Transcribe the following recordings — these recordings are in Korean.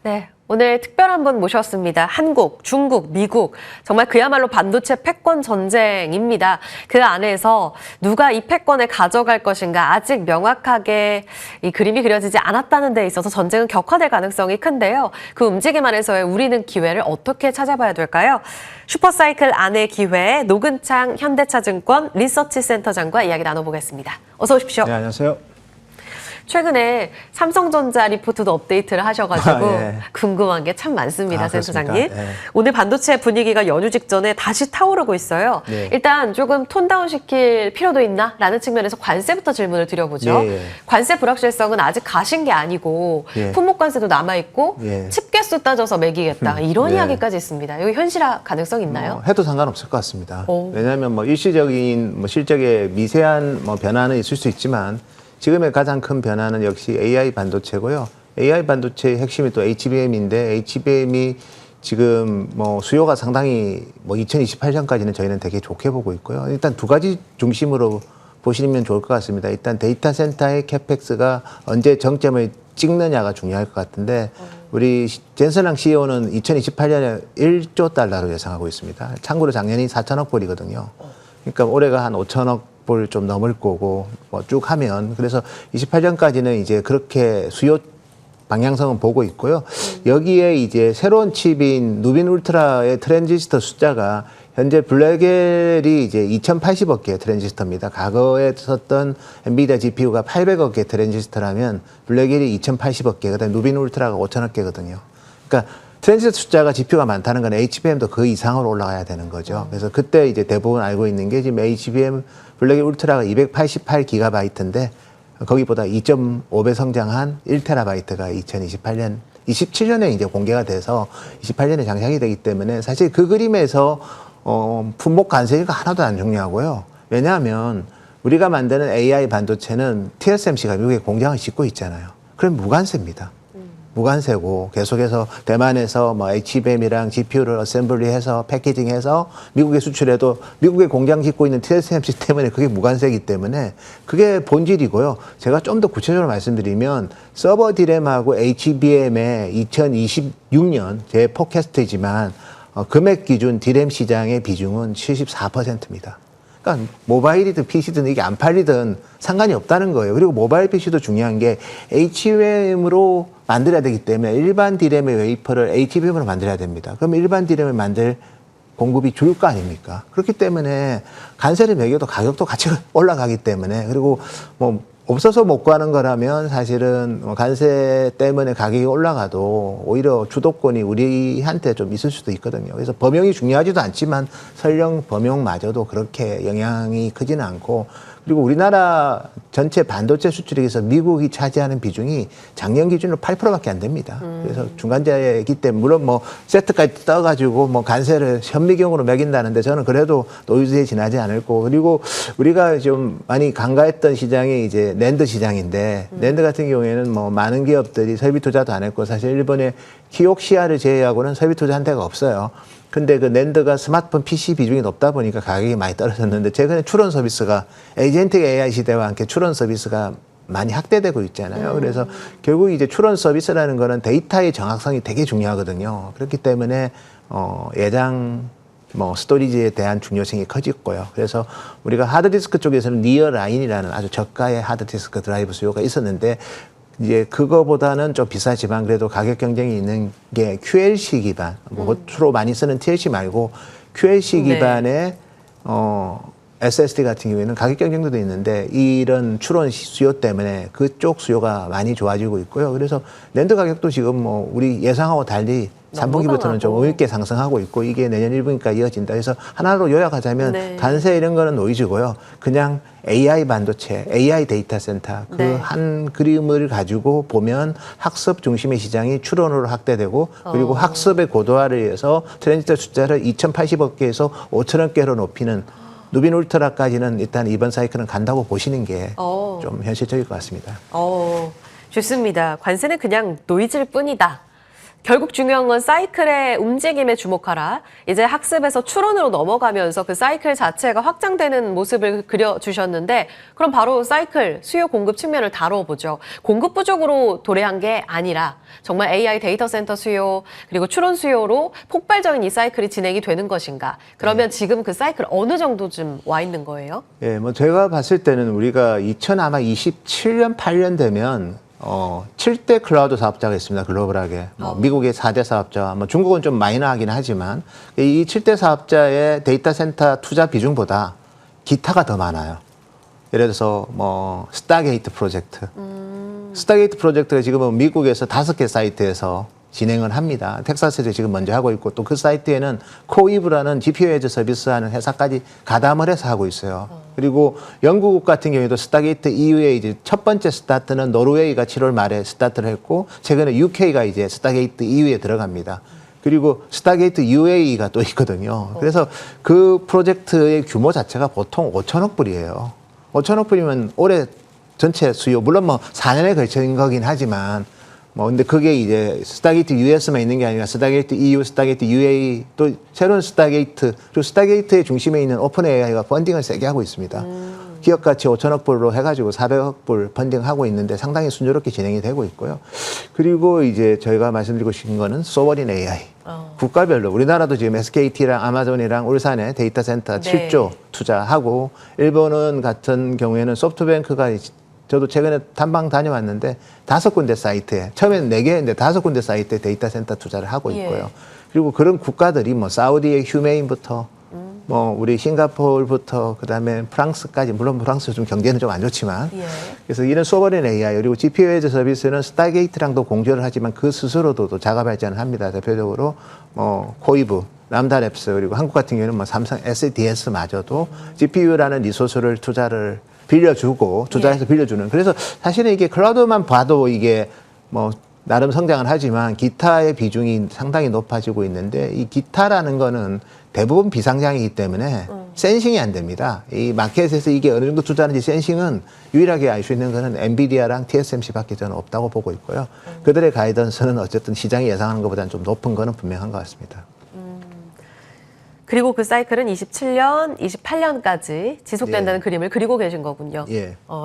네, 오늘 특별한 분 모셨습니다. 한국, 중국, 미국, 정말 그야말로 반도체 패권 전쟁입니다. 그 안에서 누가 이 패권을 가져갈 것인가 아직 명확하게 이 그림이 그려지지 않았다는 데 있어서 전쟁은 격화될 가능성이 큰데요. 그 움직임 안에서의 우리는 기회를 어떻게 찾아봐야 될까요? 슈퍼사이클 안의 기회, 노근창 현대차증권 리서치센터장과 이야기 나눠보겠습니다. 어서 오십시오. 네, 안녕하세요. 최근에 삼성전자 리포트도 업데이트를 하셔가지고 예. 궁금한 게 참 많습니다, 센터장님. 예. 오늘 반도체 분위기가 연휴 직전에 다시 타오르고 있어요. 예. 일단 조금 톤다운 시킬 필요도 있나? 라는 측면에서 관세부터 질문을 드려보죠. 예. 관세 불확실성은 아직 가신 게 아니고 예. 품목 관세도 남아있고 예. 칩 개수 따져서 매기겠다. 이런 예. 이야기까지 있습니다. 이거 현실화 가능성 있나요? 해도 상관없을 것 같습니다. 오. 왜냐하면 뭐 일시적인 실적에 미세한 변화는 있을 수 있지만 지금의 가장 큰 변화는 역시 AI 반도체고요. AI 반도체의 핵심이 또 HBM인데 HBM이 지금 수요가 상당히 2028년까지는 저희는 되게 좋게 보고 있고요. 일단 두 가지 중심으로 보시면 좋을 것 같습니다. 일단 데이터 센터의 캐펙스가 언제 정점을 찍느냐가 중요할 것 같은데 우리 젠슨랑 CEO는 2028년에 1조 달러로 예상하고 있습니다. 참고로 작년이 4천억 불이거든요. 그러니까 올해가 한 5천억 불 좀 넘을 거고 쭉 하면 그래서 28년까지는 이제 그렇게 수요 방향성은 보고 있고요. 여기에 이제 새로운 칩인 누빈 울트라의 트랜지스터 숫자가 현재 블랙엘이 이제 2080억 개의 트랜지스터입니다. 과거에 썼던 엔비디아 GPU가 800억 개의 트랜지스터라면 블랙엘이 2080억 개, 그다음에 누빈 울트라가 5천억 개거든요. 그러니까 트랜지스터 숫자가 GPU가 많다는 건 HBM도 그 이상으로 올라가야 되는 거죠. 그래서 그때 이제 대부분 알고 있는 게 지금 HBM 블랙 울트라가 288GB인데 거기보다 2.5배 성장한 1TB가 2028년, 27년에 이제 공개가 돼서 28년에 장착이 되기 때문에 사실 그 그림에서 품목 관세가 하나도 안 중요하고요. 왜냐하면 우리가 만드는 AI 반도체는 TSMC가 미국에 공장을 짓고 있잖아요. 그럼 무관세입니다. 무관세고 계속해서 대만에서 HBM이랑 GPU를 어셈블리해서 패키징해서 미국에 수출해도 미국에 공장 짓고 있는 TSMC 때문에 그게 무관세이기 때문에 그게 본질이고요. 제가 좀 더 구체적으로 말씀드리면 서버 디램하고 HBM의 2026년 제 포캐스트이지만 금액 기준 디램 시장의 비중은 74%입니다. 그러니까 모바일이든 PC든 이게 안 팔리든 상관이 없다는 거예요. 그리고 모바일 PC도 중요한 게 HBM으로 만들어야 되기 때문에 일반 디램의 웨이퍼를 HBM으로 만들어야 됩니다. 그럼 일반 디램을 만들 공급이 줄 거 아닙니까? 그렇기 때문에 관세를 매겨도 가격도 같이 올라가기 때문에 그리고 없어서 못 구하는 거라면 사실은 관세 때문에 가격이 올라가도 오히려 주도권이 우리한테 좀 있을 수도 있거든요. 그래서 범용이 중요하지도 않지만 설령 범용마저도 그렇게 영향이 크지는 않고 그리고 우리나라 전체 반도체 수출액에서 미국이 차지하는 비중이 작년 기준으로 8%밖에 안 됩니다. 그래서 중간재이기 때문에 물론 세트까지 떠가지고 관세를 현미경으로 매긴다는데 저는 그래도 노이즈에 지나지 않을 거고 그리고 우리가 좀 많이 간과했던 시장이 이제 낸드 시장인데 낸드 같은 경우에는 많은 기업들이 설비 투자도 안 했고 사실 일본의 키옥시아를 제외하고는 설비 투자한 데가 없어요. 근데 그 낸드가 스마트폰 PC 비중이 높다 보니까 가격이 많이 떨어졌는데 최근에 추론 서비스가 에이전틱 AI 시대와 함께 추론 서비스가 많이 확대되고 있잖아요. 그래서 결국 이제 추론 서비스라는 거는 데이터의 정확성이 되게 중요하거든요. 그렇기 때문에 예장 스토리지에 대한 중요성이 커졌고요. 그래서 우리가 하드디스크 쪽에서는 니어라인이라는 아주 저가의 하드디스크 드라이브 수요가 있었는데 이제 그거보다는 좀 비싸지만 그래도 가격 경쟁이 있는 게 QLC 기반, 주로 많이 쓰는 TLC 말고 QLC 기반의 SSD 같은 경우에는 가격 경쟁도 있는데 이런 추론 수요 때문에 그쪽 수요가 많이 좋아지고 있고요. 그래서 랜드 가격도 지금 우리 예상하고 달리 3분기부터는 좀 의있게 상승하고 있고 이게 내년 1분기까지 이어진다. 그래서 하나로 요약하자면 관세 이런 거는 노이즈고요. 그냥 AI 반도체, AI 데이터 센터 그 한 그림을 가지고 보면 학습 중심의 시장이 추론으로 확대되고 그리고 학습의 고도화를 위해서 트랜지스터 숫자를 2080억 개에서 5천억 개로 높이는 누빈 울트라까지는 일단 이번 사이클은 간다고 보시는 게 좀 현실적일 것 같습니다. 좋습니다. 관세는 그냥 노이즈일 뿐이다. 결국 중요한 건 사이클의 움직임에 주목하라. 이제 학습에서 추론으로 넘어가면서 그 사이클 자체가 확장되는 모습을 그려주셨는데 그럼 바로 사이클 수요 공급 측면을 다뤄보죠. 공급 부족으로 도래한 게 아니라 정말 AI 데이터 센터 수요 그리고 추론 수요로 폭발적인 이 사이클이 진행이 되는 것인가. 그러면 지금 그 사이클 어느 정도쯤 와 있는 거예요? 예, 뭐 제가 봤을 때는 우리가 2027년, 8년 되면 7대 클라우드 사업자가 있습니다. 글로벌하게. 미국의 4대 사업자, 중국은 좀 마이너하긴 하지만 이 7대 사업자의 데이터 센터 투자 비중보다 기타가 더 많아요. 예를 들어서 스타게이트 프로젝트. 스타게이트 프로젝트가 지금은 미국에서 5개 사이트에서 진행을 합니다. 텍사스에서 지금 먼저 하고 있고 또 그 사이트에는 코이브라는 GPU 에즈 서비스하는 회사까지 가담을 해서 하고 있어요. 그리고 영국 같은 경우에도 스타게이트 이후에 이제 첫 번째 스타트는 노르웨이가 7월 말에 스타트를 했고 최근에 UK가 이제 스타게이트 이후에 들어갑니다. 그리고 스타게이트 UAE가 또 있거든요. 그래서 그 프로젝트의 규모 자체가 보통 5천억 불이에요. 5천억 불이면 올해 전체 수요, 물론 4년에 걸친 거긴 하지만 근데 그게 이제 스타게이트 US만 있는 게 아니라 스타게이트 EU, 스타게이트 UAE 또 새로운 스타게이트 그리고 스타게이트의 중심에 있는 오픈 AI가 펀딩을 세게 하고 있습니다. 기업 가치 5천억 불로 해가지고 400억 불 펀딩하고 있는데 상당히 순조롭게 진행이 되고 있고요. 그리고 이제 저희가 말씀드리고 싶은 거는 소버린 AI. 국가별로 우리나라도 지금 SKT랑 아마존이랑 울산에 데이터 센터 7조 투자하고 일본은 같은 경우에는 소프트뱅크가 저도 최근에 탐방 다녀왔는데 5군데 사이트에 처음에는 4개였는데 5군데 사이트에 데이터 센터 투자를 하고 있고요. 그리고 그런 국가들이 사우디의 휴메인부터 우리 싱가포르부터 그다음에 프랑스까지 물론 프랑스 좀 경제는 좀 안 좋지만 그래서 이런 소버린 AI 그리고 GPU 에즈 서비스는 스타게이트랑도 공조를 하지만 그 스스로도 또 자가 발전을 합니다. 대표적으로 코이브, 람다랩스 그리고 한국 같은 경우는 삼성 SDS마저도 GPU라는 리소스를 투자를 빌려주고 투자해서 빌려주는 그래서 사실은 이게 클라우드만 봐도 이게 나름 성장을 하지만 기타의 비중이 상당히 높아지고 있는데 이 기타라는 거는 대부분 비상장이기 때문에 센싱이 안 됩니다. 이 마켓에서 이게 어느 정도 투자하는지 센싱은 유일하게 알 수 있는 거는 엔비디아랑 TSMC밖에 저는 없다고 보고 있고요. 그들의 가이던스는 어쨌든 시장이 예상하는 것보다는 좀 높은 거는 분명한 것 같습니다. 그리고 그 사이클은 27년, 28년까지 지속된다는 그림을 그리고 계신 거군요.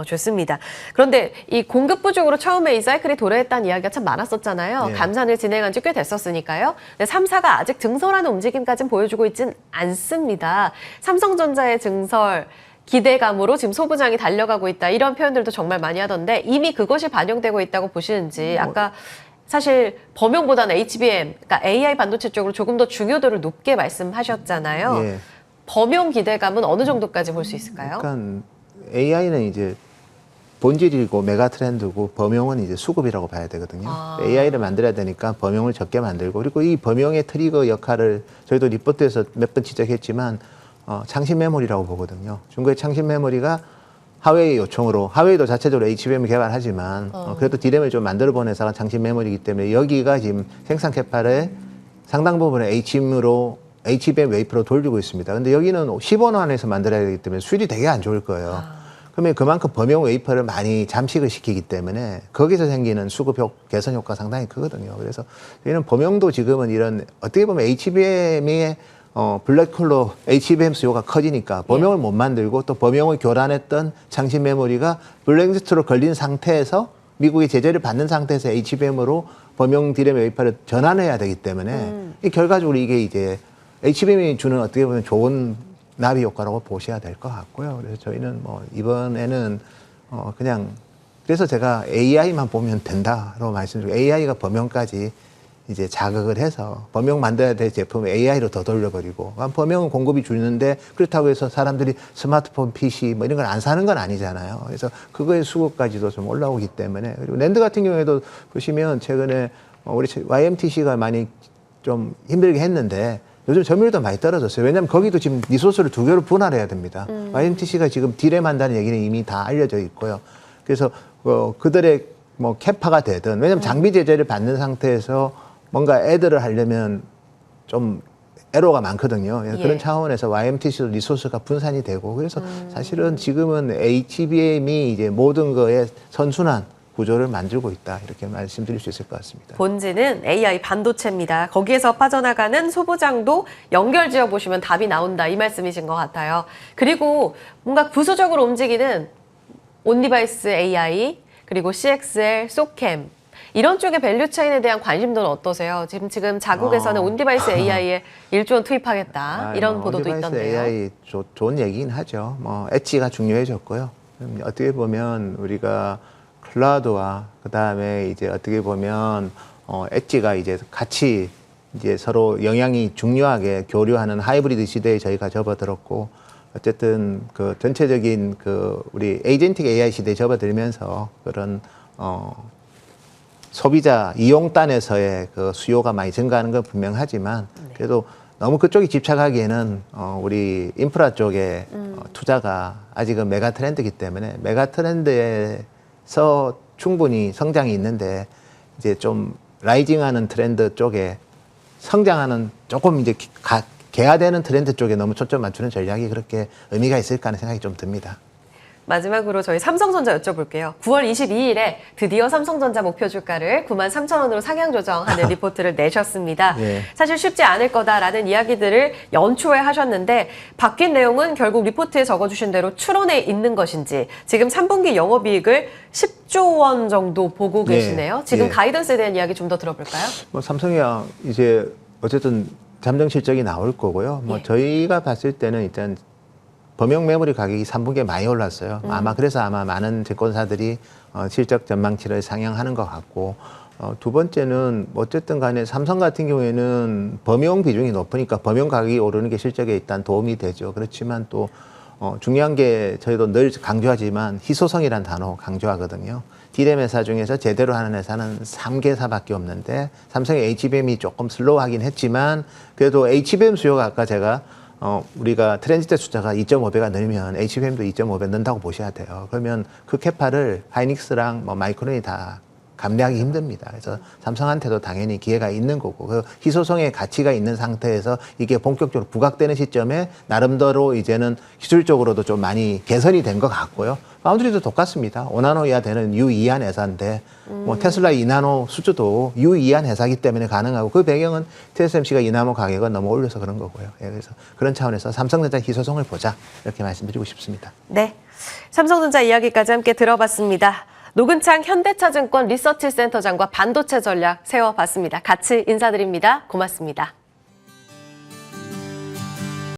좋습니다. 그런데 이 공급 부족으로 처음에 이 사이클이 도래했다는 이야기가 참 많았었잖아요. 감산을 진행한 지 꽤 됐었으니까요. 근데 3사가 아직 증설하는 움직임까지는 보여주고 있진 않습니다. 삼성전자의 증설 기대감으로 지금 소부장이 달려가고 있다. 이런 표현들도 정말 많이 하던데 이미 그것이 반영되고 있다고 보시는지 아까 사실 범용보다는 HBM, 그러니까 AI 반도체 쪽으로 조금 더 중요도를 높게 말씀하셨잖아요. 범용 기대감은 어느 정도까지 볼 수 있을까요? 그러니까 AI는 이제 본질이고 메가 트렌드고 범용은 이제 수급이라고 봐야 되거든요. AI를 만들어야 되니까 범용을 적게 만들고 그리고 이 범용의 트리거 역할을 저희도 리포트에서 몇 번 지적했지만 창신 메모리라고 보거든요. 중국의 창신 메모리가 하웨이 요청으로 하웨이도 자체적으로 HBM 개발하지만 그래도 D램을 좀 만들어본 회사가 창신 메모리이기 때문에 여기가 지금 생산 캐파를 상당 부분을 HBM 웨이프로 돌리고 있습니다. 근데 여기는 10원 안에서 만들어야 되기 때문에 수율이 되게 안 좋을 거예요. 그러면 그만큼 범용 웨이퍼를 많이 잠식을 시키기 때문에 거기서 생기는 수급 개선 효과가 상당히 크거든요. 그래서 저희는 범용도 지금은 이런 어떻게 보면 HBM의 블랙홀로 HBM 수요가 커지니까 범용을 못 만들고 또 범용을 교란했던 창신 메모리가 블랙리스트로 걸린 상태에서 미국의 제재를 받는 상태에서 HBM으로 범용 D램 웨이퍼를 전환해야 되기 때문에 이 결과적으로 이게 이제 HBM이 주는 어떻게 보면 좋은 나비 효과라고 보셔야 될 것 같고요. 그래서 저희는 이번에는 그냥 그래서 제가 AI만 보면 된다로 말씀드리고 AI가 범용까지 이제 자극을 해서 범용 만들어야 될 제품을 AI로 더 돌려버리고 범용은 공급이 줄는데 그렇다고 해서 사람들이 스마트폰, PC 이런 걸 안 사는 건 아니잖아요. 그래서 그거의 수급까지도 좀 올라오기 때문에 그리고 낸드 같은 경우에도 보시면 최근에 우리 YMTC가 많이 좀 힘들게 했는데 요즘 점유율도 많이 떨어졌어요. 왜냐하면 거기도 지금 리소스를 2개로 분할해야 됩니다. YMTC가 지금 딜램 한다는 얘기는 이미 다 알려져 있고요. 그래서 그들의 캐파가 되든 왜냐하면 장비 제재를 받는 상태에서 뭔가 애들을 하려면 좀 에러가 많거든요. 그런 차원에서 YMTC도 리소스가 분산이 되고 그래서 사실은 지금은 HBM이 이제 모든 거의 선순환 구조를 만들고 있다. 이렇게 말씀드릴 수 있을 것 같습니다. 본질은 AI 반도체입니다. 거기에서 빠져나가는 소부장도 연결 지어 보시면 답이 나온다. 이 말씀이신 것 같아요. 그리고 뭔가 부수적으로 움직이는 온디바이스 AI, 그리고 CXL, 소캠 이런 쪽의 밸류 체인에 대한 관심도는 어떠세요? 지금 자국에서는 온디바이스 AI에 1조 원 투입하겠다. 이런 보도도 온디바이스 있던데요. AI 좋은 얘기긴 하죠. 엣지가 중요해졌고요. 어떻게 보면 우리가 클라우드와 그다음에 이제 어떻게 보면 엣지가 이제 같이 이제 서로 영향이 중요하게 교류하는 하이브리드 시대에 저희가 접어들었고, 어쨌든 그 전체적인 그 우리 에이전틱 AI 시대에 접어들면서 그런 소비자 이용단에서의 그 수요가 많이 증가하는 건 분명하지만, 그래도 너무 그쪽에 집착하기에는 우리 인프라 쪽에 투자가 아직은 메가 트렌드이기 때문에 메가 트렌드에서 충분히 성장이 있는데, 이제 좀 라이징하는 트렌드 쪽에 성장하는 조금 이제 개화되는 트렌드 쪽에 너무 초점 맞추는 전략이 그렇게 의미가 있을까 하는 생각이 좀 듭니다. 마지막으로 저희 삼성전자 여쭤볼게요. 9월 22일에 드디어 삼성전자 목표 주가를 93,000원으로 상향 조정하는 리포트를 내셨습니다. 예. 사실 쉽지 않을 거다라는 이야기들을 연초에 하셨는데 바뀐 내용은 결국 리포트에 적어주신 대로 추론에 있는 것인지, 지금 3분기 영업이익을 10조 원 정도 보고 예. 계시네요. 지금 예. 가이던스에 대한 이야기 좀 더 들어볼까요? 삼성이야 이제 어쨌든 잠정 실적이 나올 거고요. 예. 저희가 봤을 때는 일단 범용 메모리 가격이 3분기에 많이 올랐어요. 그래서 많은 증권사들이 실적 전망치를 상향하는 것 같고, 두 번째는 어쨌든 간에 삼성 같은 경우에는 범용 비중이 높으니까 범용 가격이 오르는 게 실적에 일단 도움이 되죠. 그렇지만 또 중요한 게 저희도 늘 강조하지만 희소성이라는 단어 강조하거든요. D램 회사 중에서 제대로 하는 회사는 3개사밖에 없는데, 삼성의 HBM이 조금 슬로우하긴 했지만 그래도 HBM 수요가 아까 제가 우리가 트랜지트 숫자가 2.5배가 늘면 HBM도 2.5배 는다고 보셔야 돼요. 그러면 그 캐파를 하이닉스랑 마이크론이 다 감내하기 힘듭니다. 그래서 삼성한테도 당연히 기회가 있는 거고, 그 희소성의 가치가 있는 상태에서 이게 본격적으로 부각되는 시점에 나름대로 이제는 기술적으로도 좀 많이 개선이 된 것 같고요. 파운드리도 똑같습니다. 5나노 이하 되는 U 이한 회사인데 테슬라 2나노 수주도 U 이한 회사이기 때문에 가능하고, 그 배경은 TSMC가 2나노 가격을 너무 올려서 그런 거고요. 그래서 그런 차원에서 삼성전자 희소성을 보자, 이렇게 말씀드리고 싶습니다. 네, 삼성전자 이야기까지 함께 들어봤습니다. 노근창 현대차증권 리서치센터장과 반도체 전략 세워봤습니다. 같이 인사드립니다. 고맙습니다.